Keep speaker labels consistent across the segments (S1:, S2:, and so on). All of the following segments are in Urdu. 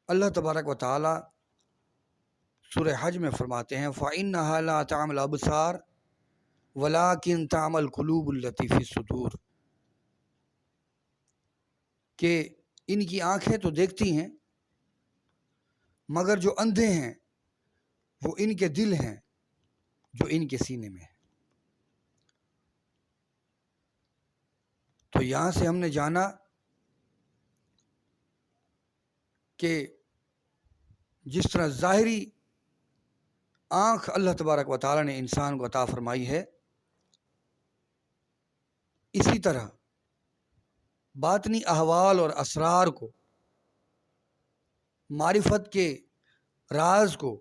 S1: اللہ تبارک و تعالی سورہ حج میں فرماتے ہیں فَإِنَّهَا لَا تَعْمَى الْأَبْصَارُ وَلَٰكِن تَعْمَى الْقُلُوبُ الَّتِي فِي الصُّدُورِ، کہ ان کی آنکھیں تو دیکھتی ہیں مگر جو اندھے ہیں وہ ان کے دل ہیں جو ان کے سینے میں ہیں۔ تو یہاں سے ہم نے جانا کہ جس طرح ظاہری آنکھ اللہ تبارک و تعالیٰ نے انسان کو عطا فرمائی ہے، اسی طرح باطنی احوال اور اسرار کو، معرفت کے راز کو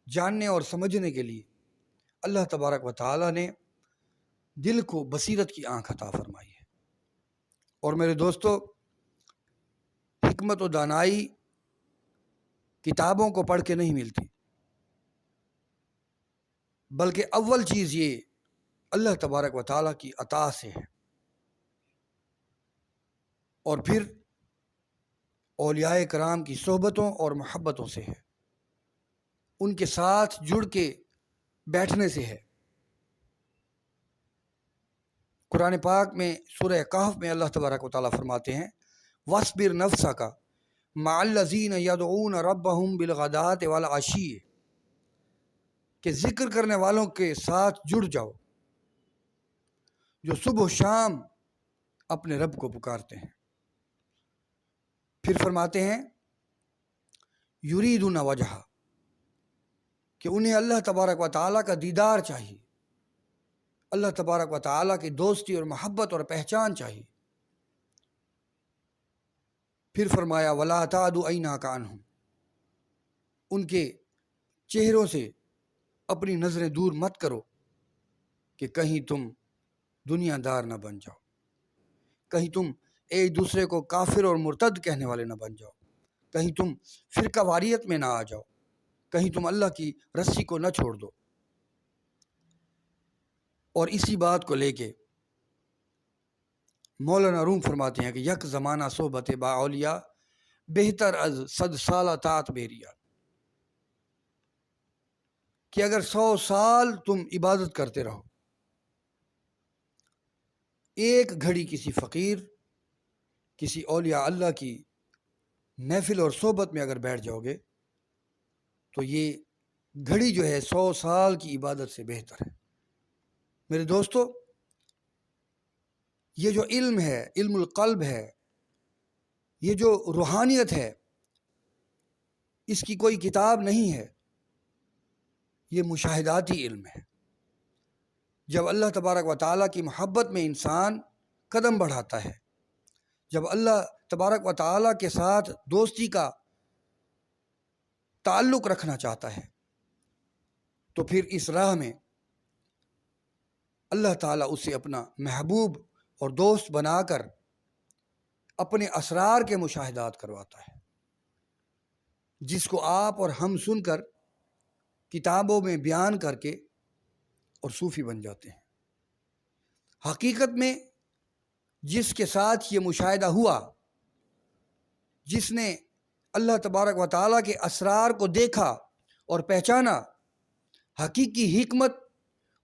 S1: جاننے اور سمجھنے کے لیے اللہ تبارک و تعالیٰ نے دل کو بصیرت کی آنکھ عطا فرمائی ہے۔ اور میرے دوستو، حکمت و دانائی کتابوں کو پڑھ کے نہیں ملتی، بلکہ اول چیز یہ اللہ تبارک و تعالیٰ کی عطا سے ہے، اور پھر اولیاء کرام کی صحبتوں اور محبتوں سے ہے، ان کے ساتھ جڑ کے بیٹھنے سے ہے۔ قرآن پاک میں سورہ کہف میں اللہ تبارک و تعالیٰ فرماتے ہیں وَاصْبِرْ نَفْسَكَ مَعَ الَّذِينَ يَدْعُونَ رَبَّهُمْ بِالْغَدَاةِ وَالْعَشِيِّ، کہ ذکر کرنے والوں کے ساتھ جڑ جاؤ جو صبح و شام اپنے رب کو پکارتے ہیں۔ پھر فرماتے ہیں یریدون وجہہ، کہ انہیں اللہ تبارک و تعالیٰ کا دیدار چاہیے، اللہ تبارک و تعالیٰ کی دوستی اور محبت اور پہچان چاہیے۔ پھر فرمایا وَلَا تَعْدُ عَيْنَاكَ عَنْهُمْ، ان کے چہروں سے اپنی نظریں دور مت کرو کہ کہیں تم دنیا دار نہ بن جاؤ، کہیں تم ایک دوسرے کو کافر اور مرتد کہنے والے نہ بن جاؤ، کہیں تم فرقہ واریت میں نہ آ جاؤ، کہیں تم اللہ کی رسی کو نہ چھوڑ دو۔ اور اسی بات کو لے کے مولانا روم فرماتے ہیں کہ یک زمانہ صحبت با اولیاء بہتر از 100 سالہ طاعت بیریا، کہ اگر 100 سال تم عبادت کرتے رہو، ایک گھڑی کسی فقیر، کسی اولیاء اللہ کی محفل اور صحبت میں اگر بیٹھ جاؤ گے تو یہ گھڑی جو ہے 100 سال کی عبادت سے بہتر ہے۔ میرے دوستو، یہ جو علم ہے، علم القلب ہے، یہ جو روحانیت ہے، اس کی کوئی کتاب نہیں ہے، یہ مشاہداتی علم ہے۔ جب اللہ تبارک و تعالیٰ کی محبت میں انسان قدم بڑھاتا ہے، جب اللہ تبارک و تعالیٰ کے ساتھ دوستی کا تعلق رکھنا چاہتا ہے، تو پھر اس راہ میں اللہ تعالیٰ اسے اپنا محبوب اور دوست بنا کر اپنے اسرار کے مشاہدات کرواتا ہے، جس کو آپ اور ہم سن کر کتابوں میں بیان کر کے اور صوفی بن جاتے ہیں۔ حقیقت میں جس کے ساتھ یہ مشاہدہ ہوا، جس نے اللہ تبارک و تعالیٰ کے اسرار کو دیکھا اور پہچانا، حقیقی حکمت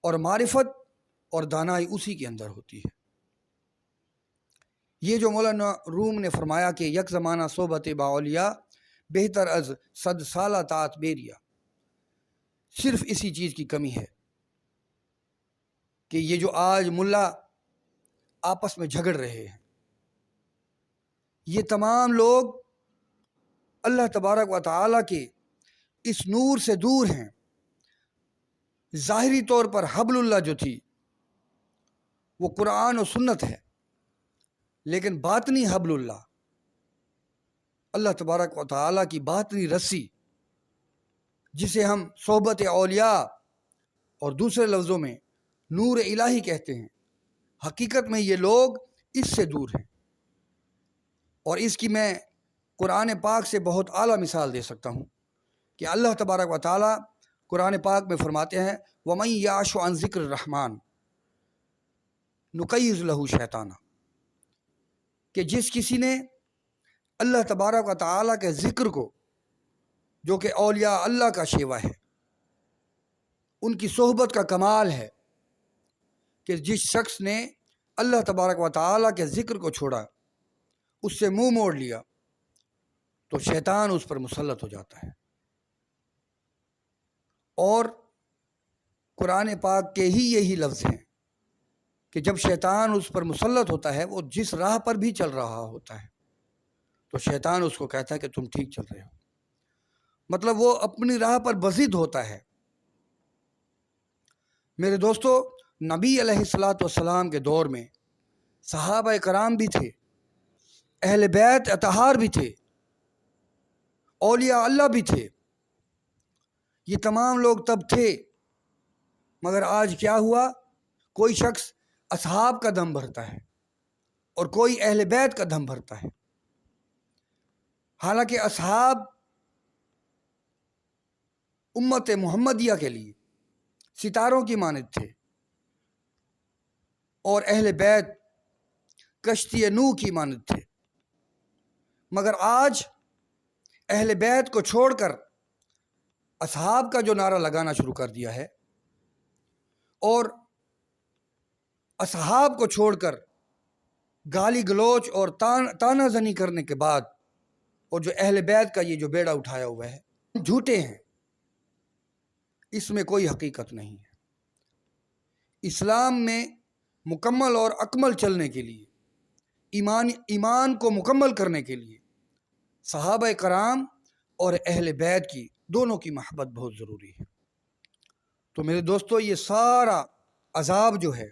S1: اور معرفت اور دانائی اسی کے اندر ہوتی ہے۔ یہ جو مولانا روم نے فرمایا کہ یک زمانہ صحبت با اولیاء بہتر از 100 سالہ طاعت بیریا، صرف اسی چیز کی کمی ہے کہ یہ جو آج ملا آپس میں جھگڑ رہے ہیں، یہ تمام لوگ اللہ تبارک و تعالیٰ کے اس نور سے دور ہیں۔ ظاہری طور پر حبل اللہ جو تھی وہ قرآن و سنت ہے، لیکن باطنی حبل اللہ، اللہ تبارک و تعالیٰ کی باطنی رسی، جسے ہم صحبت اولیاء اور دوسرے لفظوں میں نور الہی کہتے ہیں، حقیقت میں یہ لوگ اس سے دور ہیں۔ اور اس کی میں قرآن پاک سے بہت اعلیٰ مثال دے سکتا ہوں کہ اللہ تبارک و تعالیٰ قرآن پاک میں فرماتے ہیں وَمَن يَعْشُ عَن ذِكْرِ الرَّحْمَٰنِ نُقَيِّضْ لَهُ شَيْطَانًا، کہ جس کسی نے اللہ تبارک و تعالیٰ کے ذکر کو، جو کہ اولیاء اللہ کا شیوا ہے، ان کی صحبت کا کمال ہے کہ جس شخص نے اللہ تبارک و تعالیٰ کے ذکر کو چھوڑا، اس سے منہ موڑ لیا، تو شیطان اس پر مسلط ہو جاتا ہے۔ اور قرآن پاک کے ہی یہی لفظ ہیں کہ جب شیطان اس پر مسلط ہوتا ہے، وہ جس راہ پر بھی چل رہا ہوتا ہے، تو شیطان اس کو کہتا ہے کہ تم ٹھیک چل رہے ہو، مطلب وہ اپنی راہ پر بضد ہوتا ہے۔ میرے دوستو، نبی علیہ الصلاۃ والسلام کے دور میں صحابہ کرام بھی تھے، اہل بیت اطہار بھی تھے، اولیاء اللہ بھی تھے، یہ تمام لوگ تب تھے۔ مگر آج کیا ہوا؟ کوئی شخص اصحاب کا دم بھرتا ہے اور کوئی اہل بیت کا دم بھرتا ہے، حالانکہ اصحاب امت محمدیہ کے لیے ستاروں کی مانند تھے، اور اہل بیت کشتی نوح کی مانند تھے۔ مگر آج اہل بیت کو چھوڑ کر اصحاب کا جو نعرہ لگانا شروع کر دیا ہے، اور اصحاب کو چھوڑ کر گالی گلوچ اور تانا زنی کرنے کے بعد، اور جو اہل بیت کا یہ جو بیڑا اٹھایا ہوا ہے، جھوٹے ہیں، اس میں کوئی حقیقت نہیں ہے۔ اسلام میں مکمل اور اکمل چلنے کے لیے، ایمان کو مکمل کرنے کے لیے صحابہ کرام اور اہل بیت کی دونوں کی محبت بہت ضروری ہے۔ تو میرے دوستو، یہ سارا عذاب جو ہے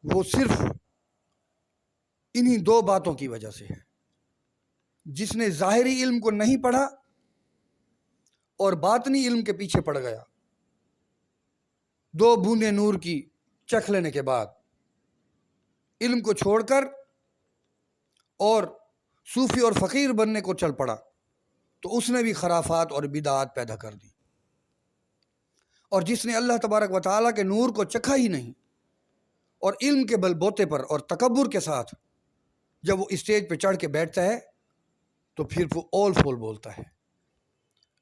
S1: وہ صرف انہی دو باتوں کی وجہ سے ہے۔ جس نے ظاہری علم کو نہیں پڑھا اور باطنی علم کے پیچھے پڑ گیا، دو بوندیں نور کی چکھ لینے کے بعد علم کو چھوڑ کر اور صوفی اور فقیر بننے کو چل پڑا، تو اس نے بھی خرافات اور بدعات پیدا کر دی۔ اور جس نے اللہ تبارک و تعالیٰ کے نور کو چکھا ہی نہیں، اور علم کے بل بوتے پر اور تکبر کے ساتھ جب وہ اسٹیج پہ چڑھ کے بیٹھتا ہے، تو پھر وہ اول فول بولتا ہے۔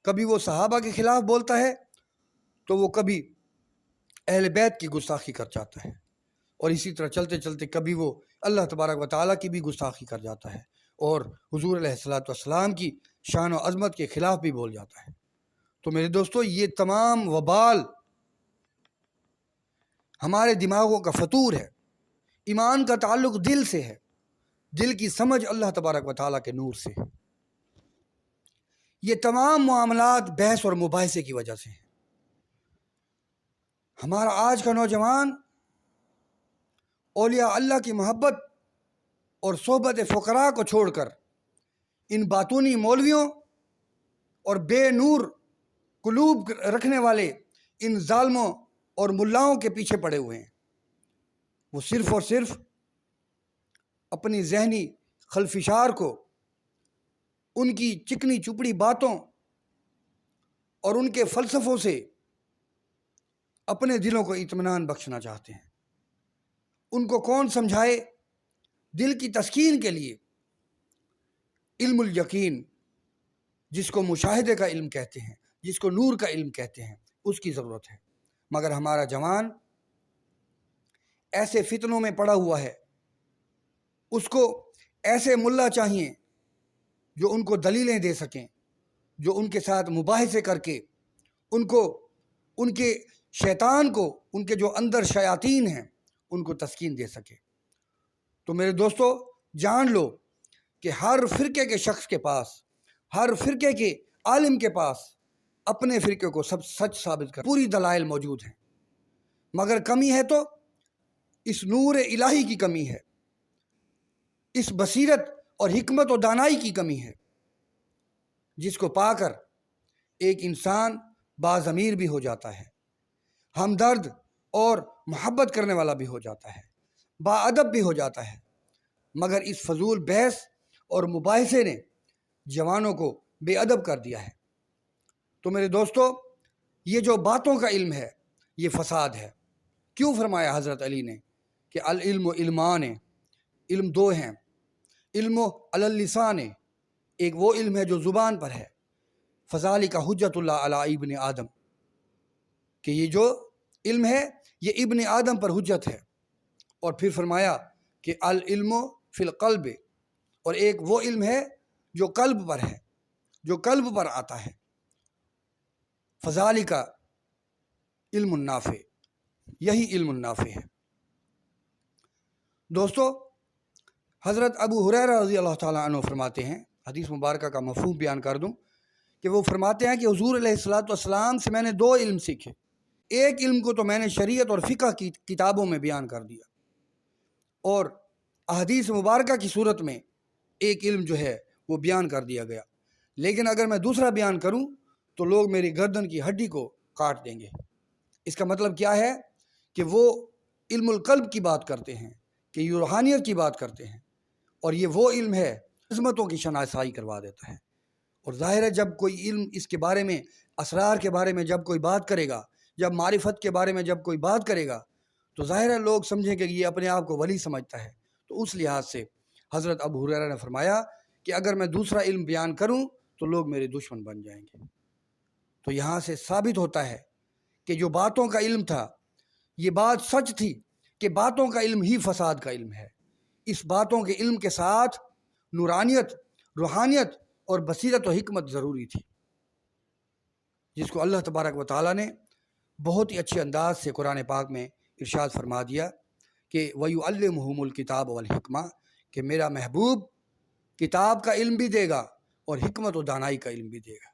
S1: کبھی وہ صحابہ کے خلاف بولتا ہے، تو وہ کبھی اہل بیت کی گستاخی کر جاتا ہے، اور اسی طرح چلتے چلتے کبھی وہ اللہ تبارک و تعالیٰ کی بھی گستاخی کر جاتا ہے، اور حضور علیہ الصلاۃ والسلام کی شان و عظمت کے خلاف بھی بول جاتا ہے۔ تو میرے دوستو، یہ تمام وبال ہمارے دماغوں کا فطور ہے۔ ایمان کا تعلق دل سے ہے، دل کی سمجھ اللہ تبارک و تعالیٰ کے نور سے ہے۔ یہ تمام معاملات بحث اور مباحثے کی وجہ سے ہیں۔ ہمارا آج کا نوجوان اولیاء اللہ کی محبت اور صحبت فقراء کو چھوڑ کر ان باطونی مولویوں اور بے نور قلوب رکھنے والے ان ظالموں اور ملاؤں کے پیچھے پڑے ہوئے ہیں۔ وہ صرف اور صرف اپنی ذہنی خلفشار کو، ان کی چکنی چپڑی باتوں اور ان کے فلسفوں سے اپنے دلوں کو اطمینان بخشنا چاہتے ہیں۔ ان کو کون سمجھائے؟ دل کی تسکین کے لیے علم الیقین، جس کو مشاہدے کا علم کہتے ہیں، جس کو نور کا علم کہتے ہیں، اس کی ضرورت ہے۔ مگر ہمارا جوان ایسے فتنوں میں پڑا ہوا ہے، اس کو ایسے ملا چاہیے جو ان کو دلیلیں دے سکیں، جو ان کے ساتھ مباحثے کر کے ان کو، ان کے شیطان کو، ان کے جو اندر شیاطین ہیں، ان کو تسکین دے سکے۔ تو میرے دوستو، جان لو کہ ہر فرقے کے شخص کے پاس، ہر فرقے کے عالم کے پاس اپنے فرقے کو سب سچ ثابت کر پوری دلائل موجود ہیں، مگر کمی ہے تو اس نور الہی کی کمی ہے، اس بصیرت اور حکمت و دانائی کی کمی ہے، جس کو پا کر ایک انسان باضمیر بھی ہو جاتا ہے، ہمدرد اور محبت کرنے والا بھی ہو جاتا ہے، باادب بھی ہو جاتا ہے۔ مگر اس فضول بحث اور مباحثے نے جوانوں کو بے ادب کر دیا ہے۔ تو میرے دوستو، یہ جو باتوں کا علم ہے، یہ فساد ہے۔ کیوں فرمایا حضرت علی نے کہ العلم علمان، علم دو ہیں، علم علی اللسان، ایک وہ علم ہے جو زبان پر ہے، فذالک حجت اللہ علی ابن آدم، کہ یہ جو علم ہے یہ ابن آدم پر حجت ہے۔ اور پھر فرمایا کہ العلم فی القلب، اور ایک وہ علم ہے جو قلب پر ہے، جو قلب پر آتا ہے، فذالک علم النافع، یہی علم النافع ہے۔ دوستو، حضرت ابو ہریرہ رضی اللہ تعالیٰ عنہ فرماتے ہیں، حدیث مبارکہ کا مفہوم بیان کر دوں، کہ وہ فرماتے ہیں کہ حضور علیہ السلام سے میں نے دو علم سیکھے۔ ایک علم کو تو میں نے شریعت اور فقہ کی کتابوں میں بیان کر دیا، اور احادیث مبارکہ کی صورت میں ایک علم جو ہے وہ بیان کر دیا گیا، لیکن اگر میں دوسرا بیان کروں تو لوگ میری گردن کی ہڈی کو کاٹ دیں گے۔ اس کا مطلب کیا ہے کہ وہ علم القلب کی بات کرتے ہیں، کہ یہ روحانیت کی بات کرتے ہیں، اور یہ وہ علم ہے عظمتوں کی شناسائی کروا دیتا ہے۔ اور ظاہر ہے جب کوئی علم اس کے بارے میں، اسرار کے بارے میں جب کوئی بات کرے گا، جب معرفت کے بارے میں جب کوئی بات کرے گا، تو ظاہر ہے لوگ سمجھیں کہ یہ اپنے آپ کو ولی سمجھتا ہے۔ تو اس لحاظ سے حضرت ابو ہریرہ نے فرمایا کہ اگر میں دوسرا علم بیان کروں تو لوگ میرے دشمن بن جائیں گے۔ تو یہاں سے ثابت ہوتا ہے کہ جو باتوں کا علم تھا، یہ بات سچ تھی کہ باتوں کا علم ہی فساد کا علم ہے۔ اس باتوں کے علم کے ساتھ نورانیت، روحانیت اور بصیرت و حکمت ضروری تھی، جس کو اللہ تبارک و تعالیٰ نے بہت ہی اچھے انداز سے قرآن پاک میں ارشاد فرما دیا کہ وَيُعَلِّمُهُمُ الْكِتَابَ وَالْحِکْمَةَ، کہ میرا محبوب کتاب کا علم بھی دے گا اور حکمت و دانائی کا علم بھی دے گا۔